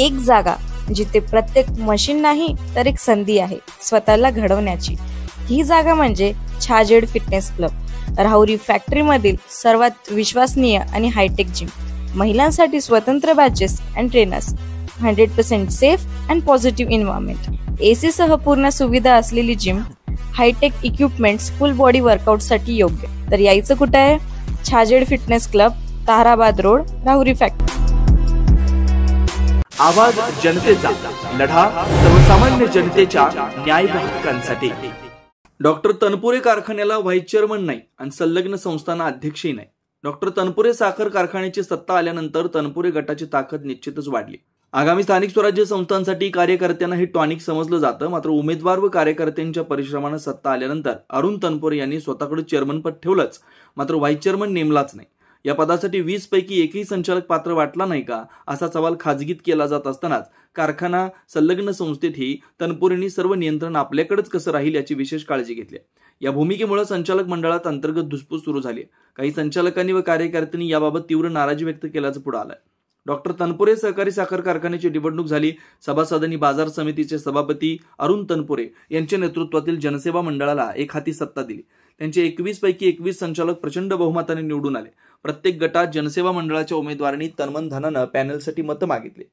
एक जागा जिथे प्रत्येक मशीन नाही तर एक संधी आहे स्वतःला घडवण्याची। ही जागा म्हणजे Chhajed fitness club, Rahuri factory मधील सर्वात विश्वसनीय आणि हायटेक जिम। महिलांसाठी स्वतंत्र batches and trainers, 100% safe and positive environment, AC सह पूर्ण सुविधा असलेली gym, hi tech equipments, full body workout साठी योग्य। तर यायचं कुठे आहे? Chhajed fitness club, Tarabad road, Rahuri factory. आवाज जनतेचा, लढा सर्वसामान्य जनतेच्या न्याय व हक्कांसाठी। डॉक्टर तनपुरे कारखान्याला व्हाईस चेअरमन नाही आणि संलग्न संस्थांना अध्यक्षही नाही। डॉक्टर तनपुरे साखर कारखान्याची सत्ता आल्यानंतर तनपुरे गटाची ताकद निश्चितच वाढली। आगामी स्थानिक स्वराज्य संस्थांसाठी कार्यकर्त्यांना हे टॉनिक समजलं जातं। मात्र उमेदवार व कार्यकर्त्यांच्या परिश्रमाने सत्ता आल्यानंतर अरुण तनपुरे यांनी स्वतःकडे चेअरमन पद ठेवलंच, मात्र व्हाईस चेअरमन नेमलाच नाही। या पदासाठी 20 पैकी एकही संचालक पात्र वाटला नाही का, असा सवाल खाजगीत केला जात असतानाच कारखाना संलग्न संस्थेतही तनपुरेंनी सर्व नियंत्रण आपल्याकडेच कसं राहील याची विशेष काळजी घेतली। या भूमिकेमुळे संचालक मंडळात अंतर्गत धुसफूस सुरू झाली। काही संचालकांनी व कार्यकर्त्यांनी याबाबत तीव्र नाराजी व्यक्त केल्याचं पुढे आलंय। डॉक्टर तनपुरे सहकारी साखर कारखान्याची निवडणूक झाली। सभासदांनी बाजार समितीचे सभापती अरुण तनपुरे यांच्या नेतृत्वातील जनसेवा मंडळाला एक हाती सत्ता दिली। त्यांचे 21 पैकी 21 संचालक प्रचंड बहुमताने निवडून आले। प्रत्येक गटात जनसेवा मंडळाच्या उमेदवारांनी तनमन धनानं पॅनलसाठी मतं मागितली,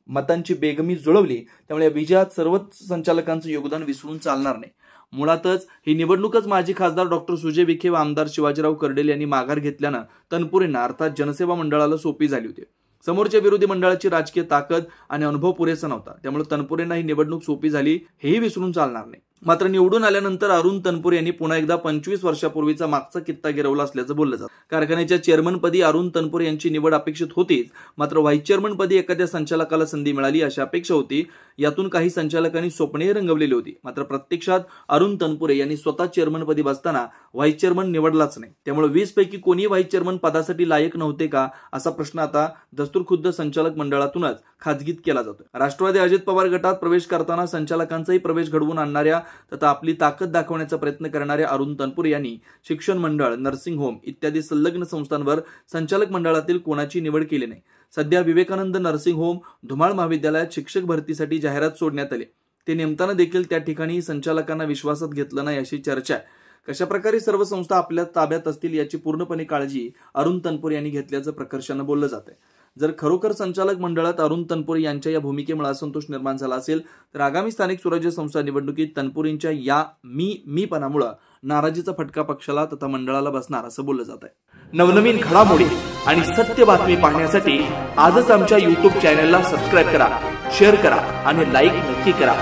मतांची बेगमी जुळवली। त्यामुळे विजयात सर्वच संचालकांचं योगदान विसरून चालणार नाही। मुळातच ही निवडणूकच माजी खासदार डॉक्टर सुजय विखे व आमदार शिवाजीराव कर्डेल यांनी माघार घेतल्यानं तनपुरेंना अर्थात जनसेवा मंडळाला सोपी झाली होती। समोरच्या विरोधी मंडळाची राजकीय ताकद आणि अनुभव पुरेसा नव्हता, त्यामुळे तनपुरेंना ही निवडणूक सोपी झाली हेही विसरून चालणार नाही। मात्र निवडून आल्यानंतर अरुण तनपुरे यांनी पुन्हा एकदा 25 वर्षापूर्वीचा मागचा कित्ता गिरवला असल्याचं बोललं जातं। कारखान्याच्या चेअरमन पदी अरुण तनपुरे यांची निवड अपेक्षित होतीच, मात्र व्हाईस चेअरमन पदी एखाद्या संचालकाला संधी मिळाली अशी अपेक्षा होती। यातून काही संचालकांनी स्वप्ने रंगवलेली होती, मात्र प्रत्यक्षात अरुण तनपुरे यांनी स्वतः चेअरमन पदी बसताना व्हाईस चेअरमन निवडलाच नाही। त्यामुळे 20 पैकी कोणी व्हाईस चेअरमन पदासाठी लायक नव्हते का, असा प्रश्न आता दस्तूरखुद्द संचालक मंडळातूनच खाजगीत केला जातो। राष्ट्रवादी अजित पवार गटात प्रवेश करताना संचालकांचाही प्रवेश घडवून आणणाऱ्या तथा आपली ताकद दाखवण्याचा प्रयत्न करणाऱ्या अरुण तनपुरे यांनी शिक्षण मंडळ, नर्सिंग होम इत्यादी संलग्न संस्थांवर संचालक मंडळातील कोणाची निवड केली नाही। सध्या विवेकानंद नर्सिंग होम, धुमाळ महाविद्यालयात शिक्षक भरतीसाठी जाहिरात सोडण्यात आली, ते नेमताना देखील त्या ठिकाणी संचालकांना विश्वासात घेतलं नाही अशी चर्चा आहे। कशा प्रकारे सर्व संस्था आपल्या ताब्यात असतील याची पूर्णपणे काळजी अरुण तनपुरे यांनी घेतल्याचं प्रकर्षानं बोललं जातंय। जर खरोखर संचालक मंडळात अरुण तनपुरे यांच्या या भूमिकेमुळे असंतोष निर्माण झाला असेल तर आगामी स्थानिक स्वराज्य संस्था निवडणुकीत तनपुरेंच्या या मीपणामुळे नाराजीचा फटका पक्षाला तथा मंडळाला बसणार असं बोललं जात आहे। नवनवीन घडामोडी आणि सत्य बातमी पाहण्यासाठी आजच आमच्या YouTube चॅनलला सबस्क्राईब करा, शेअर करा आणि लाईक नक्की करा।